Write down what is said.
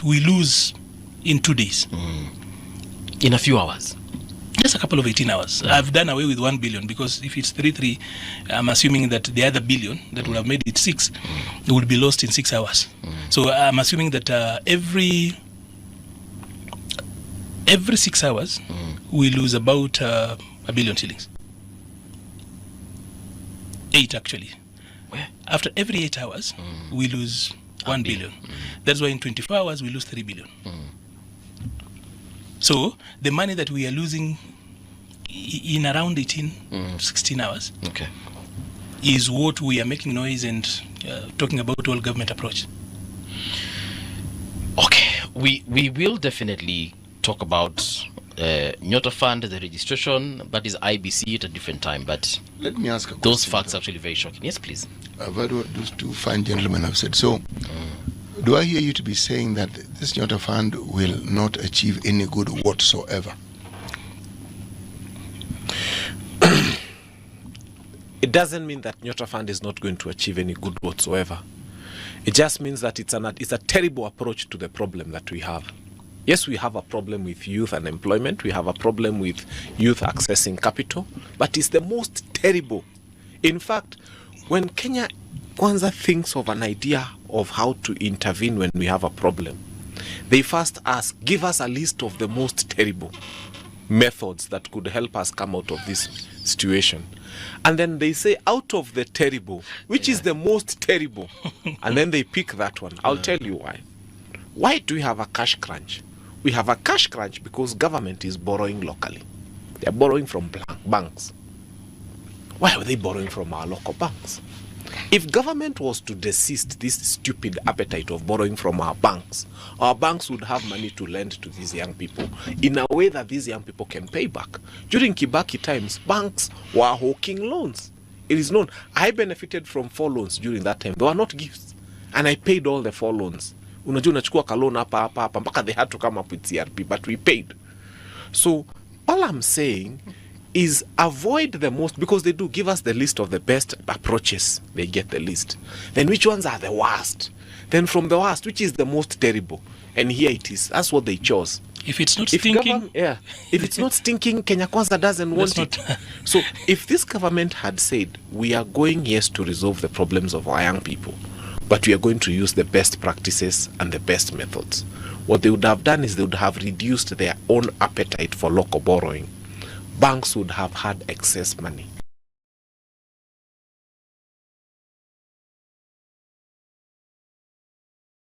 we lose in 2 days. In a few hours. Just a couple of 18 hours. I've done away with 1 billion because if it's 3, I'm assuming that the other billion that would have made it 6 would be lost in 6 hours. So I'm assuming that every 6 hours we lose about a billion shillings. 8 actually. Where? After every 8 hours we lose 1 billion. That's why in 24 hours we lose 3 billion. So the money that we are losing in around 16 hours is what we are making noise and talking about all government approach. Okay, we will definitely talk about Nyota Fund, the registration, that is IBC at a different time, but let me ask a question. Those facts are actually very shocking. Yes, please. I've heard what those two fine gentlemen have said. So, do I hear you to be saying that this Nyota Fund will not achieve any good whatsoever? It doesn't mean that Nyota Fund is not going to achieve any good whatsoever. It just means that it's a terrible approach to the problem that we have. Yes, we have a problem with youth unemployment. We have a problem with youth accessing capital, but it's the most terrible. In fact, when Kenya Kwanza thinks of an idea of how to intervene when we have a problem, they first ask, give us a list of the most terrible methods that could help us come out of this situation. And then they say, out of the terrible, which is the most terrible? And then they pick that one. I'll tell you why. Why do we have a cash crunch? We have a cash crunch because government is borrowing locally. They're borrowing from banks. Why are they borrowing from our local banks? If government was to desist this stupid appetite of borrowing from our banks would have money to lend to these young people in a way that these young people can pay back. During Kibaki times, banks were hawking loans. It is known. I benefited from 4 loans during that time. They were not gifts. And I paid all the 4 loans. Unajua unachukua ka loan hapa mpaka they had to come up with CRP, but we paid. So all I'm saying is avoid the most, because they do give us the list of the best approaches. They get the list. Then which ones are the worst? Then from the worst, which is the most terrible? And here it is. That's what they chose. If it's not stinking, if it's not stinking, Kenya Kwanza doesn't want it. So if this government had said, we are going, yes, to resolve the problems of our young people, but we are going to use the best practices and the best methods, what they would have done is they would have reduced their own appetite for local borrowing. Banks would have had excess money.